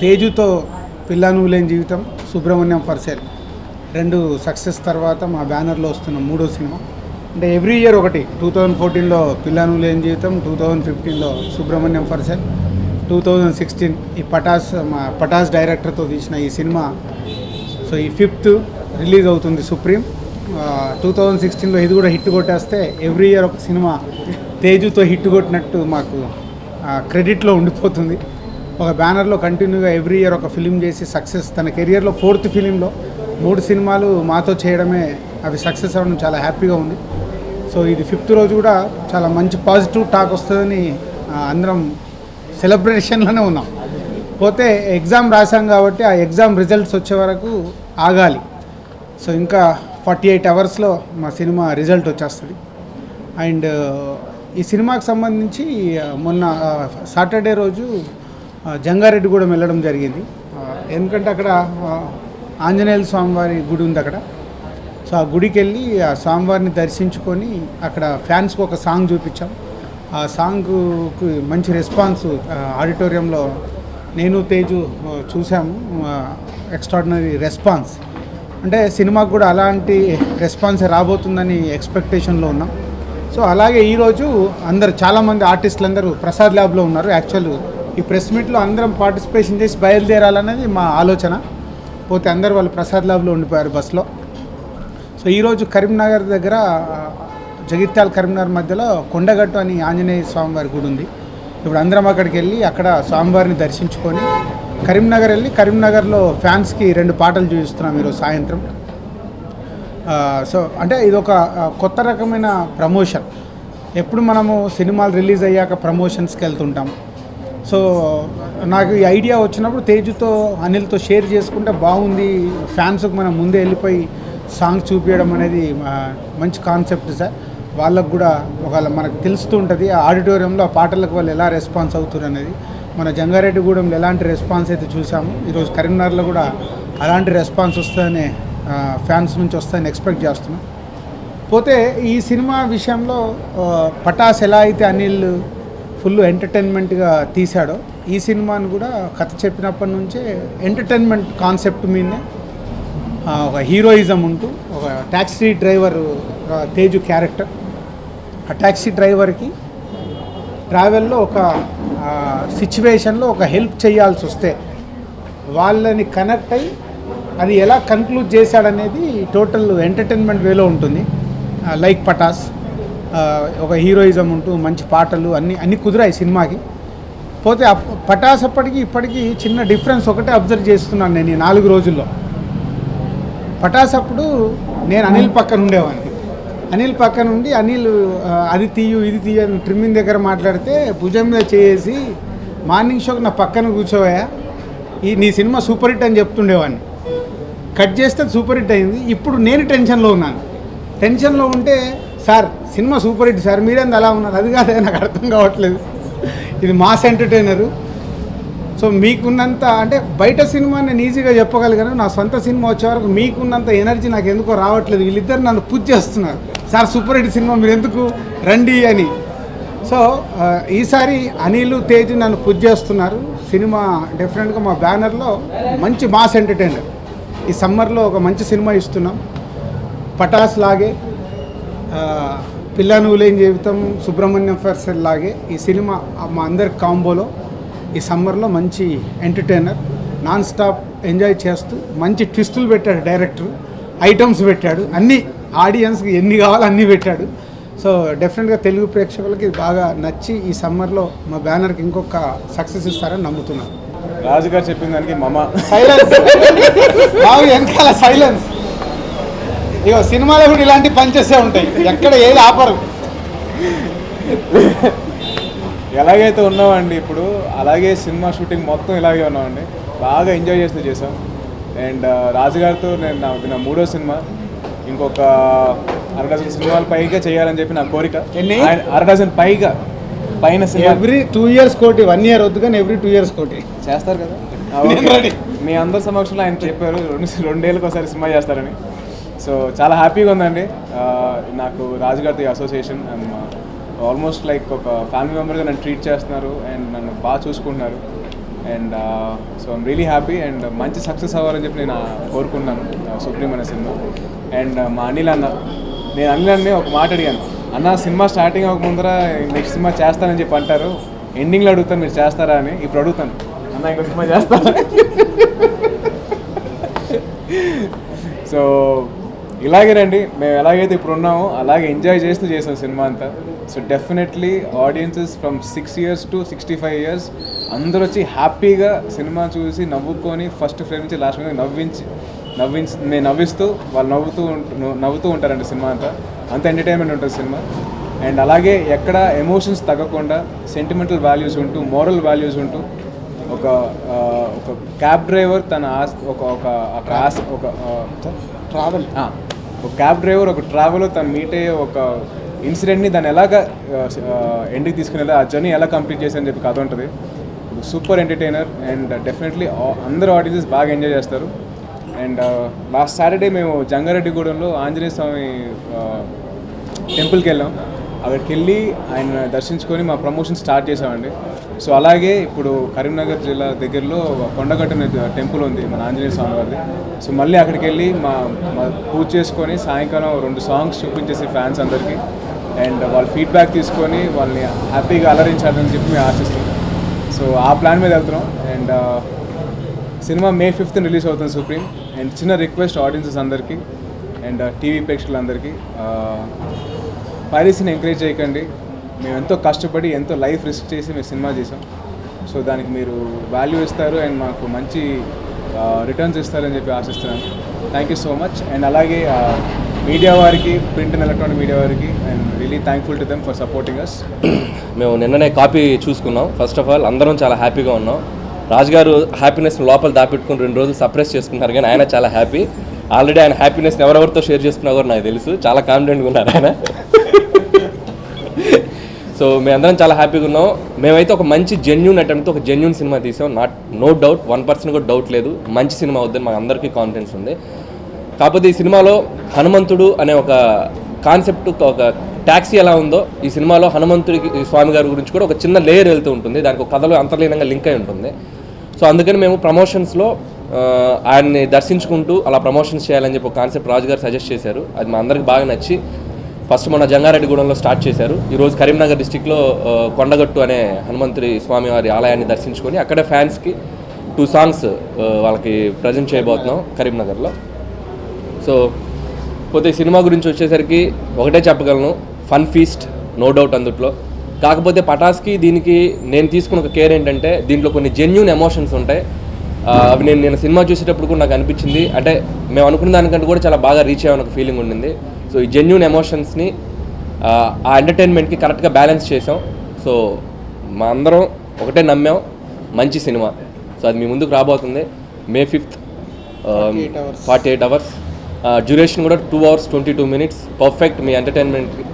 తేజుతో పిల్ల నువ్వులేని జీవితం, Subrahmanyam for sale రెండు సక్సెస్ తర్వాత మా బ్యానర్లో వస్తున్న మూడో సినిమా. అంటే ఎవ్రీ ఇయర్ ఒకటి. 2014లో పిల్ల నువ్వులేని జీవితం, 2015లో సుబ్రహ్మణ్యం ఫర్ సేల్, 2016 ఈ పటాస్ డైరెక్టర్తో తీసిన ఈ సినిమా. సో ఈ 5th రిలీజ్ అవుతుంది సుప్రీం. 2016లో ఇది కూడా హిట్ కొట్టేస్తే ఎవ్రీ ఇయర్ ఒక సినిమా తేజుతో హిట్ కొట్టినట్టు మాకు క్రెడిట్లో ఉండిపోతుంది. ఒక బ్యానర్లో కంటిన్యూగా ఎవ్రీ ఇయర్ ఒక ఫిలిం చేసి సక్సెస్, తన కెరియర్లో 4th ఫిలింలో 3 సినిమాలు మాతో చేయడమే, అవి సక్సెస్ అవ్వడం చాలా హ్యాపీగా ఉంది. సో ఇది 5th రోజు కూడా చాలా మంచి పాజిటివ్ టాక్ వస్తుందని అందరం సెలబ్రేషన్లోనే ఉన్నాం. పోతే ఎగ్జామ్ రాసాం కాబట్టి ఆ ఎగ్జామ్ రిజల్ట్స్ వచ్చే వరకు ఆగాలి. సో ఇంకా 48 అవర్స్లో మా సినిమా రిజల్ట్ వచ్చేస్తుంది. అండ్ ఈ సినిమాకి సంబంధించి మొన్న సాటర్డే రోజు జంగారెడ్డిగూడెం వెళ్ళడం జరిగింది. ఎందుకంటే అక్కడ ఆంజనేయుల స్వామివారి గుడి ఉంది అక్కడ. సో ఆ గుడికి వెళ్ళి ఆ స్వామివారిని దర్శించుకొని అక్కడ ఫ్యాన్స్కి ఒక సాంగ్ చూపించాం. ఆ సాంగ్కి మంచి రెస్పాన్స్ ఆడిటోరియంలో నేను తేజు చూసాము. Extraordinary response. అంటే సినిమాకు కూడా అలాంటి రెస్పాన్స్ రాబోతుందని ఎక్స్పెక్టేషన్లో ఉన్నాం. సో అలాగే ఈరోజు చాలామంది ఆర్టిస్టులు అందరూ ప్రసాద్ ల్యాబ్లో ఉన్నారు. యాక్చువల్ ఈ ప్రెస్ మీట్లో అందరం పార్టిసిపేషన్ చేసి బయలుదేరాలనేది మా ఆలోచన. పోతే అందరూ వాళ్ళు ప్రసాద్ ల్యాబ్లో ఉండిపోయారు బస్లో. సో ఈరోజు కరీంనగర్ దగ్గర జగిత్యాల కరీంనగర్ మధ్యలో కొండగట్టు అని ఆంజనేయ స్వామివారి గుడి ఉంది. ఇప్పుడు అందరం అక్కడికి వెళ్ళి అక్కడ స్వామివారిని దర్శించుకొని కరీంనగర్ వెళ్ళి కరీంనగర్లో ఫ్యాన్స్కి 2 పాటలు చూపిస్తున్నాం ఈరోజు సాయంత్రం. సో అంటే ఇది ఒక కొత్త రకమైన ప్రమోషన్. ఎప్పుడు మనము సినిమాలు రిలీజ్ అయ్యాక ప్రమోషన్స్కి వెళ్తుంటాం. సో నాకు ఈ ఐడియా వచ్చినప్పుడు తేజుతో అనిల్తో షేర్ చేసుకుంటే బాగుంది, ఫ్యాన్స్కి మనం ముందే వెళ్ళిపోయి సాంగ్ చూపించడం అనేది మంచి కాన్సెప్ట్ సార్. వాళ్ళకు కూడా ఒకవేళ మనకు తెలుస్తూ ఉంటుంది ఆ ఆడిటోరియంలో ఆ పాటలకు వాళ్ళు ఎలా రెస్పాన్స్ అవుతారు అనేది. మన జంగారెడ్డిగూడెంలో ఎలాంటి రెస్పాన్స్ అయితే చూసాము, ఈరోజు కరీంనగర్లో కూడా అలాంటి రెస్పాన్స్ వస్తుందని ఫ్యాన్స్ నుంచి వస్తుందని ఎక్స్పెక్ట్ చేస్తున్నాం. పోతే ఈ సినిమా విషయంలో పటాస్ ఎలా అయితే అనిల్ ఫుల్ ఎంటర్టైన్మెంట్గా తీశాడో, ఈ సినిమాని కూడా కథ చెప్పినప్పటి నుంచే ఎంటర్టైన్మెంట్ కాన్సెప్ట్ మీదనే ఒక హీరోయిజం ఉంటూ ఒక ట్యాక్సీ డ్రైవర్ తేజు క్యారెక్టర్. ఆ ట్యాక్సీ డ్రైవర్కి ట్రావెల్లో ఒక సిచ్యువేషన్లో ఒక హెల్ప్ చేయాల్సి వస్తే వాళ్ళని కనెక్ట్ అయ్యి అది ఎలా కన్క్లూడ్ చేశాడనేది టోటల్ ఎంటర్టైన్మెంట్ వేలో ఉంటుంది. లైక్ పటాస్ ఒక హీరోయిజం ఉంటూ మంచి పాటలు అన్నీ కుదిరాయి సినిమాకి. పోతే పటాస్ ఇప్పటికీ చిన్న డిఫరెన్స్ ఒకటే అబ్జర్వ్ చేస్తున్నాను నేను ఈ 4 రోజుల్లో. పటాస్ అప్పుడు నేను అనిల్ పక్కన ఉండేవాడిని. అనిల్ పక్కన ఉండి అనిల్ అది తీయు ఇది తీయు అని ట్రిమ్మింగ్ దగ్గర మాట్లాడితే భుజం మీద చేసి మార్నింగ్ షోకి నా పక్కన కూర్చోవయా, నీ సినిమా సూపర్ హిట్ అని చెప్తుండేవాడిని. కట్ చేస్తే సూపర్ హిట్ అయింది. ఇప్పుడు నేను టెన్షన్లో ఉన్నాను. టెన్షన్లో ఉంటే sir cinema super hit sir, మీరేంది అలా ఉన్నారు, అది కాదే నాకు అర్థం కావట్లేదు, ఇది మాస్ ఎంటర్టైనరు. సో మీకున్నంత అంటే బయట సినిమా నేను ఈజీగా చెప్పగలిగాను, నా సొంత సినిమా వచ్చే వరకు మీకున్నంత ఎనర్జీ నాకు ఎందుకో రావట్లేదు. వీళ్ళిద్దరు నన్ను పుష్ చేస్తున్నారు, సార్ సూపర్ హిట్ సినిమా మీరు ఎందుకు రండి అని. సో ఈసారి అనిల్ తేజు నన్ను పుష్ చేస్తున్నారు. సినిమా డెఫినెట్గా మా బ్యానర్లో మంచి మాస్ ఎంటర్టైనర్. ఈ సమ్మర్లో ఒక మంచి సినిమా ఇస్తున్నాం. పటాస్ లాగే పిల్ల నువ్వులేని జీవితం, సుబ్రహ్మణ్యం ఫర్ సేల్ లాగే ఈ సినిమా మా అందరి కాంబోలో ఈ సమ్మర్లో మంచి ఎంటర్టైనర్. నాన్ స్టాప్ ఎంజాయ్ చేస్తూ మంచి ట్విస్టులు పెట్టాడు డైరెక్టర్, ఐటమ్స్ పెట్టాడు, అన్నీ ఆడియన్స్కి ఎన్ని కావాలో అన్నీ పెట్టాడు. సో డెఫినెట్గా తెలుగు ప్రేక్షకులకి బాగా నచ్చి ఈ సమ్మర్లో మా బ్యానర్కి ఇంకొక సక్సెస్ ఇస్తారని నమ్ముతున్నాను. రాజు గారు చెప్పిన దానికి మమ సైలెన్స్ బాగా వెనకాల సైలెన్స్. ఇగో సినిమాలో కూడా ఇలాంటి పంచెసే ఉంటాయి, ఎక్కడ ఏది ఆపరు. ఎలాగైతే ఉన్నామండి ఇప్పుడు అలాగే సినిమా షూటింగ్ మొత్తం ఇలాగే ఉన్నామండి. బాగా ఎంజాయ్ చేస్తూ చేసాం. అండ్ రాజుగారితో నా 3వ సినిమా, ఇంకొక 6 డజన్ సినిమాలు పైగా చేయాలని చెప్పి నా కోరిక. 6 డజన్ పైన సినిమా. ఎవ్రీ 2 years కోటి, 1 year వద్దు కానీ ఎవ్రీ 2 years కోటి చేస్తారు కదా. మీ అందరి సమక్షంలో ఆయన చెప్పారు 2 ఏళ్ళకి ఒకసారి సినిమా చేస్తారని. సో చాలా హ్యాపీగా ఉందండి నాకు రాజుగారితో అసోసియేషన్. అండ్ ఆల్మోస్ట్ లైక్ ఒక ఫ్యామిలీ మెంబర్గా నన్ను ట్రీట్ చేస్తున్నారు అండ్ నన్ను బాగా చూసుకుంటున్నారు. And so I'm really happy and మంచి సక్సెస్ అవ్వాలని చెప్పి నేను కోరుకున్నాను సుప్రీం అనే సినిమా. అండ్ మా అనిల్ అన్న, నేను అనిల్ అన్నీ ఒక మాట అడిగాను, అన్న సినిమా స్టార్టింగ్ అవ్వక ముందర నెక్స్ట్ సినిమా చేస్తానని చెప్పి అంటారు, ఎండింగ్లో అడుగుతాను మీరు చేస్తారా అని. ఇప్పుడు అడుగుతాను, అన్న ఇంకో సినిమా చేస్తారా? సో ఇలాగేనండి, మేము ఎలాగైతే ఇప్పుడు ఉన్నామో అలాగే ఎంజాయ్ చేస్తూ చేసాం సినిమా అంతా. So definitely audiences from 6 years to 65 years అందరూ వచ్చి హ్యాపీగా సినిమా చూసి నవ్వుకొని ఫస్ట్ ఫ్రేమ్ నుంచి లాస్ట్ ఫ్రేమ్ నేను నవ్విస్తూ వాళ్ళు నవ్వుతూ ఉంటారండి సినిమా అంతా. అంత ఎంటర్టైన్మెంట్ ఉంటుంది సినిమా. అండ్ అలాగే ఎక్కడ ఎమోషన్స్ తగ్గకుండా సెంటిమెంటల్ వాల్యూస్ ఉంటూ మోరల్ వాల్యూస్ ఉంటూ ఒక క్యాబ్ డ్రైవర్ తన క్యాబ్ డ్రైవర్ ఒక ట్రావెల్ తను మీట్ అయ్యే ఒక ఇన్సిడెంట్ని దాన్ని ఎలాగ ఎండ్కి తీసుకునేది, ఆ జర్నీ ఎలా కంప్లీట్ చేశారని చెప్పి కథ ఉంటుంది. సూపర్ ఎంటర్టైనర్ అండ్ డెఫినెట్లీ అందరు ఆడియన్సెస్ బాగా ఎంజాయ్ చేస్తారు. అండ్ లాస్ట్ సాటర్డే మేము జంగారెడ్డిగూడెంలో ఆంజనేయ స్వామి టెంపుల్కి వెళ్ళాం. అక్కడికి వెళ్ళి ఆయన దర్శించుకొని మా ప్రమోషన్ స్టార్ట్ చేసామండి. సో అలాగే ఇప్పుడు కరీంనగర్ జిల్లా దగ్గరలో కొండగట్టు టెంపుల్ ఉంది మన ఆంజనేయ స్వామి వారిది. సో మళ్ళీ అక్కడికి వెళ్ళి మా పూజ చేసుకొని సాయంకాలం 2 songs చూపించేసి ఫ్యాన్స్ అందరికీ అండ్ వాళ్ళ ఫీడ్బ్యాక్ తీసుకొని వాళ్ళని హ్యాపీగా అలరించాలని చెప్పి మేము ఆశిస్తున్నాం. సో ఆ ప్లాన్ మీద వెళ్తున్నాం. And cinema May 5th release అవుతుంది సుప్రీం. అండ్ చిన్న రిక్వెస్ట్ ఆడియన్సెస్ అందరికీ అండ్ టీవీ ప్రేక్షకులందరికీ, పైరసీని ఎంకరేజ్ చేయకండి. మేము ఎంతో కష్టపడి ఎంతో లైఫ్ రిస్క్ చేసి మేము సినిమా చేసాం. సో దానికి మీరు వాల్యూ ఇస్తారు అండ్ మాకు మంచి రిటర్న్స్ ఇస్తారని చెప్పి ఆశిస్తున్నాను. Thank you so much. And అలాగే మీడియా వారికి, ప్రింట్ అండ్ ఎలక్ట్రానిక్ మీడియా వారికి and really thankful to them for supporting us. మేము నిన్ననే కాపీ చూసుకున్నాం. ఫస్ట్ ఆఫ్ ఆల్ అందరం చాలా హ్యాపీగా ఉన్నాం. రాజు గారు హ్యాపీనెస్ లోపల దాపెట్టుకుని 2 రోజులు సప్రెస్ చేసుకున్నారు, కానీ ఆయన చాలా హ్యాపీ. ఆల్రెడీ ఆయన హ్యాపీనెస్ని ఎవరెవరితో షేర్ చేసుకున్నా కూడా నాకు తెలుసు, చాలా కాన్ఫిడెంట్గా ఉన్నారు ఆయన. సో మేమందరం చాలా హ్యాపీగా ఉన్నాం. మేమైతే ఒక మంచి జెన్యూన్ అటెంప్ట్తో ఒక జెన్యూన్ సినిమా తీసాం. నో డౌట్, 1% కూడా డౌట్ లేదు, మంచి సినిమా అవుద్దని మాకు అందరికీ కాన్ఫిడెన్స్ ఉంది. కాకపోతే ఈ సినిమాలో హనుమంతుడు అనే ఒక కాన్సెప్ట్, ఒక ట్యాక్సీ ఎలా ఉందో ఈ సినిమాలో హనుమంతుడి స్వామి గారి గురించి కూడా ఒక చిన్న లేయర్ వెళ్తూ ఉంటుంది, దానికి ఒక కథలో అంతర్లీనంగా లింక్ అయి ఉంటుంది. సో అందుకని మేము ప్రమోషన్స్లో ఆయన్ని దర్శించుకుంటూ అలా ప్రమోషన్స్ చేయాలని చెప్పి ఒక కాన్సెప్ట్ రాజు గారు సజెస్ట్ చేశారు. అది మా అందరికి బాగా నచ్చి ఫస్ట్ మొన్న జంగారెడ్డిగూడెంలో స్టార్ట్ చేశారు. ఈరోజు కరీంనగర్ డిస్టిక్లో కొండగట్టు అనే హనుమంతుడి స్వామి వారి ఆలయాన్ని దర్శించుకొని అక్కడే ఫ్యాన్స్కి 2 songs వాళ్ళకి ప్రజెంట్ చేయబోతున్నాం కరీంనగర్లో. సో పోతే సినిమా గురించి వచ్చేసరికి ఒకటే చెప్పగలను, ఫన్ ఫీస్ట్ నో డౌట్ అందుట్లో. కాకపోతే పటాస్కి దీనికి నేను తీసుకున్న ఒక కేర్ ఏంటంటే దీంట్లో కొన్ని జెన్యూన్ ఎమోషన్స్ ఉంటాయి. అవి నేను సినిమా చూసేటప్పుడు కూడా నాకు అనిపించింది, అంటే మేము అనుకున్న దానికంటే కూడా చాలా బాగా రీచ్ అయ్యామని ఒక ఫీలింగ్ ఉండింది. సో ఈ జెన్యూన్ ఎమోషన్స్ని ఆ ఎంటర్టైన్మెంట్కి కరెక్ట్గా బ్యాలెన్స్ చేసాం. సో మా అందరం ఒకటే నమ్మాం, మంచి సినిమా. సో అది మీ ముందుకు రాబోతుంది May 5th, 48 hours. డ్యూరేషన్ కూడా 2 hours 22 minutes. పర్ఫెక్ట్, మీ ఎంటర్టైన్మెంట్కి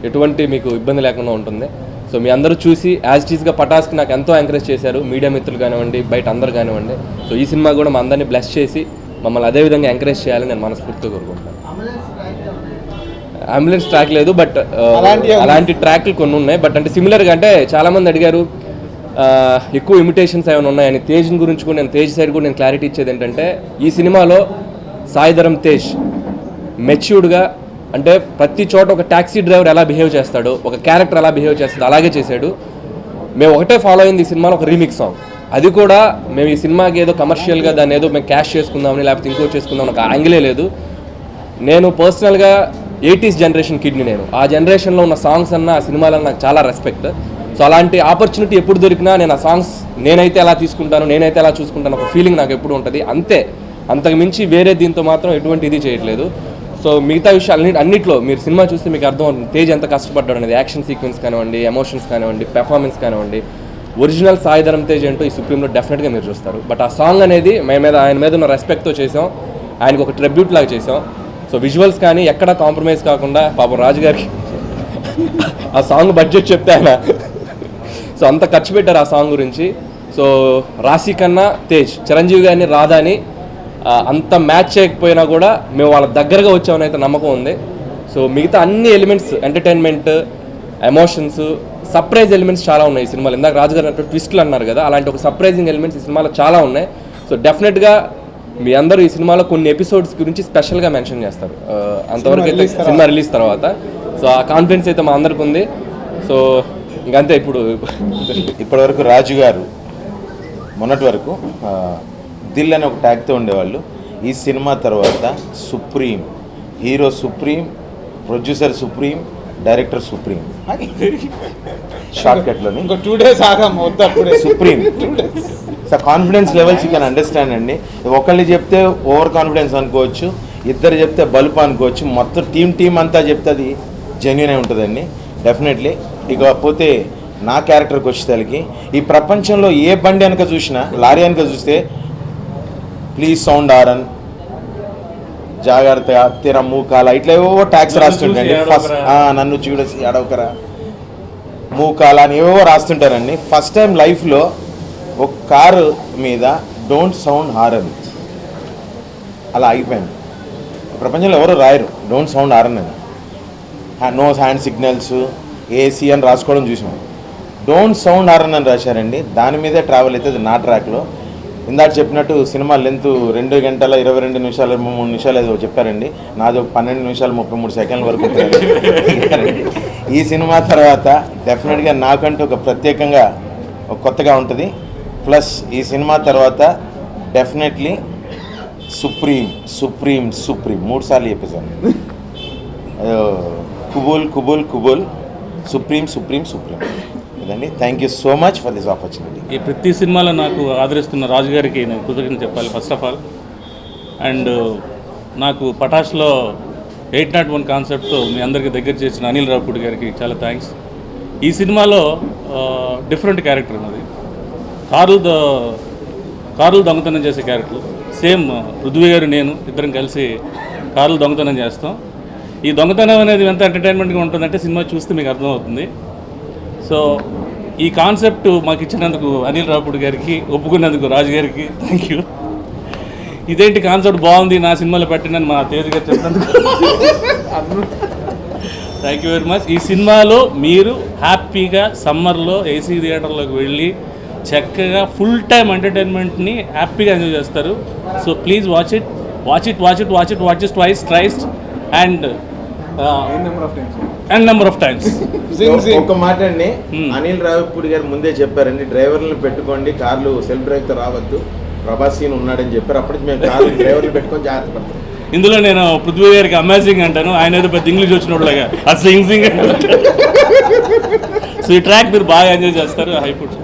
ఎటువంటి మీకు ఇబ్బంది లేకుండా ఉంటుంది. సో మీ అందరూ చూసి యాజ్ ఇట్ ఈస్గా పటాస్కి నాకు ఎంతో ఎంకరేజ్ చేశారు, మీడియా మిత్రులు కానివ్వండి, బయట అందరు కానివ్వండి. సో ఈ సినిమా కూడా మా అందరినీ బ్లెస్ చేసి మమ్మల్ని అదేవిధంగా ఎంకరేజ్ చేయాలని నేను మనస్ఫూర్తిగా కోరుకుంటాను. అంబులెన్స్ ట్రాక్ లేదు, బట్ అలాంటి ట్రాక్లు కొన్ని ఉన్నాయి. బట్ అంటే సిమిలర్గా, అంటే చాలామంది అడిగారు ఎక్కువ ఇమిటేషన్స్ ఏమైనా ఉన్నాయని. తేజ్ గురించి కూడా నేను, తేజ్ సైడ్ కూడా నేను క్లారిటీ ఇచ్చేది ఏంటంటే ఈ సినిమాలో సాయిధరం తేజ్ మెచ్యూర్డ్గా, అంటే ప్రతి చోట ఒక ట్యాక్సీ డ్రైవర్ ఎలా బిహేవ్ చేస్తాడో, ఒక క్యారెక్టర్ ఎలా బిహేవ్ చేస్తాడో అలాగే చేశాడు. మేము ఒకటే ఫాలో అయింది ఈ సినిమాలో, ఒక రీమిక్స్ సాంగ్. అది కూడా మేము ఈ సినిమాకి ఏదో కమర్షియల్గా దాన్ని ఏదో మేము క్యాష్ చేసుకుందామని లేకపోతే ఇంకో చేసుకుందామని ఒక యాంగిలే లేదు. నేను పర్సనల్గా 80s జనరేషన్ కిడ్ని. నేను ఆ జనరేషన్లో ఉన్న సాంగ్స్ అన్న ఆ సినిమాలన్న నాకు చాలా రెస్పెక్ట్. సో అలాంటి ఆపర్చునిటీ ఎప్పుడు దొరికినా నేను ఆ సాంగ్స్ నేనైతే ఎలా తీసుకుంటాను, నేనైతే ఎలా చూసుకుంటాను ఒక ఫీలింగ్ నాకు ఎప్పుడు ఉంటుంది. అంతే, అంతకు మించి వేరే దీంతో మాత్రం ఎటువంటి ఇది చేయట్లేదు. సో మిగతా విషయాలు అన్నింటిలో మీరు సినిమా చూస్తే మీకు అర్థం అవుతుంది తేజ్ ఎంత కష్టపడ్డాడు అనేది. యాక్షన్ సీక్వెన్స్ కానివ్వండి, ఎమోషన్స్ కానివ్వండి, పెర్ఫార్మెన్స్ కానివ్వండి, ఒరిజినల్ సాయిధరం తేజ్ ఏంటో ఈ సుప్రీంలో డెఫినెట్గా మీరు చూస్తారు. బట్ ఆ సాంగ్ అనేది ఆయన మీద ఉన్న రెస్పెక్ట్తో చేసాం, ఆయనకు ఒక ట్రిబ్యూట్ లాగా చేసాం. సో విజువల్స్ కానీ ఎక్కడ కాంప్రమైజ్ కాకుండా, పాపం రాజు గారికి ఆ సాంగ్ బడ్జెట్ చెప్తే ఆయన సో అంత ఖర్చు పెట్టారు ఆ సాంగ్ గురించి. సో రాశి కన్నా తేజ్, చిరంజీవి గారిని, రాధాని అంత మ్యాచ్ చేయకపోయినా కూడా మేము వాళ్ళ దగ్గరగా వచ్చామని అయితే నమ్మకం ఉంది. సో మిగతా అన్ని elements, entertainment, emotions, surprise elements చాలా ఉన్నాయి ఈ సినిమాలో. ఇందాక రాజు గారు అన్నట్టు ట్విస్ట్లు అన్నారు కదా, అలాంటి ఒక సర్ప్రైజింగ్ ఎలిమెంట్స్ ఈ సినిమాలో చాలా ఉన్నాయి. సో డెఫినెట్గా మీ అందరూ ఈ సినిమాలో కొన్ని ఎపిసోడ్స్ గురించి స్పెషల్గా మెన్షన్ చేస్తారు అంతవరకు అయితే సినిమా రిలీజ్ తర్వాత. సో ఆ కాన్ఫిడెన్స్ అయితే మా అందరికి ఉంది. సో ఇంకంతే. ఇప్పటివరకు రాజు గారు మొన్నటి వరకు దిల్ అనే ఒక ట్యాగ్తో ఉండేవాళ్ళు. ఈ సినిమా తర్వాత supreme, hero supreme, producer supreme, director supreme, short కట్లోని ఇంకో 2 days ఆగాం వద్దప్పుడే supreme. So confidence levels you can understand అండి. ఒకళ్ళు చెప్తే ఓవర్ కాన్ఫిడెన్స్ అనుకోవచ్చు, ఇద్దరు చెప్తే బల్బ్ అనుకోవచ్చు, మొత్తం టీం అంతా చెప్తే అది జెన్యూన్ అయి ఉంటుందండి డెఫినెట్లీ. ఇకపోతే నా క్యారెక్టర్కి వచ్చేసరికి ఈ ప్రపంచంలో ఏ బండి వెనక చూసినా, లారీ వెనక చూస్తే ప్లీజ్ సౌండ్ ఆరన్, జాగ్రత్తగా తెర మూకాల ఇట్లా ఏవో ట్యాక్స్ రాస్తుంటారండి. ఫస్ట్ నన్ను చూడసి అడవకరా మూకాల అని ఏవో రాస్తుంటారండి. ఫస్ట్ టైం లైఫ్లో ఒక కారు మీద డోంట్ సౌండ్ హారన్ అలా ఆగిపోయాను. ప్రపంచంలో ఎవరు రాయరు డోంట్ సౌండ్ హారన్ అని. నో హ్యాండ్ సిగ్నల్స్, ఏసీ అని రాసుకోవడం చూసాం. డోంట్ సౌండ్ హారన్ అని రాశారండి. దాని మీదే ట్రావెల్ అవుతుంది నా ట్రాక్లో. ఇందాక చెప్పినట్టు సినిమా లెంత్ 2 గంటల 22 నిమిషాలు 3 నిమిషాలు ఏదో చెప్పారండి. నాది ఒక 12 నిమిషాలు 33 సెకండ్ల వరకు ఉంటుంది. ఈ సినిమా తర్వాత డెఫినెట్గా నాకంటూ ఒక ప్రత్యేకంగా ఒక కొత్తగా ఉంటుంది. ప్లస్ ఈ సినిమా తర్వాత డెఫినెట్లీ సుప్రీం 3 సార్లు చెప్పేశాను. కుబుల్ సుప్రీం ఇదండి. Thank you so much for this opportunity. ఈ ప్రతి సినిమాలో నాకు ఆదరిస్తున్న రాజు గారికి నేను కృతజ్ఞతలు చెప్పాలి ఫస్ట్ ఆఫ్ ఆల్. అండ్ నాకు పటాష్లో 801 కాన్సెప్ట్తో మీ అందరికీ దగ్గర చేసిన అనిల్ రావుపూడి గారికి చాలా థ్యాంక్స్. ఈ సినిమాలో డిఫరెంట్ క్యారెక్టర్ ఉన్నది. కార్లు దొంగతనం చేసే క్యారెక్టర్ సేమ్. పృథ్వీ గారు నేను ఇద్దరం కలిసి కార్లు దొంగతనం చేస్తాం. ఈ దొంగతనం అనేది ఎంత ఎంటర్టైన్మెంట్గా ఉంటుందంటే సినిమా చూస్తే మీకు అర్థమవుతుంది. సో ఈ కాన్సెప్ట్ మాకు ఇచ్చినందుకు అనిల్ రావుపూడి గారికి, ఒప్పుకున్నందుకు రాజు గారికి థ్యాంక్ యూ. ఇదేంటి కాన్సెప్ట్ బాగుంది నా సినిమాలో పెట్టినని మా తేజ్ గారు చెప్పినందుకు థ్యాంక్ యూ వెరీ మచ్. ఈ సినిమాలో మీరు హ్యాపీగా సమ్మర్లో ఏసీ థియేటర్లోకి వెళ్ళి చక్కగా ఫుల్ టైమ్ ఎంటర్టైన్మెంట్ని హ్యాపీగా ఎంజాయ్ చేస్తారు. So please watch it twice and number of times. ఒక మాట అండి, అనిల్ రావుపూడి గారు ముందే చెప్పారండి, డ్రైవర్లను పెట్టుకోండి, కార్లు సెల్ఫ్ డ్రైవ్తో రావద్దు, ప్రభాస్ సీన్ ఉన్నాడని చెప్పారు. అప్పటికి మేము కార్లు డ్రైవర్లు పెట్టుకొని జాగ్రత్త పడతాం. ఇందులో నేను పృథ్వీ గారికి అమేజింగ్ అంటాను, ఆయన ఏదో పెద్ద ఇంగ్లీష్ వచ్చినోళ్ళగా సింగ్. సో ఈ ట్రాక్ మీరు బాగా ఎంజాయ్ చేస్తారు. High puts.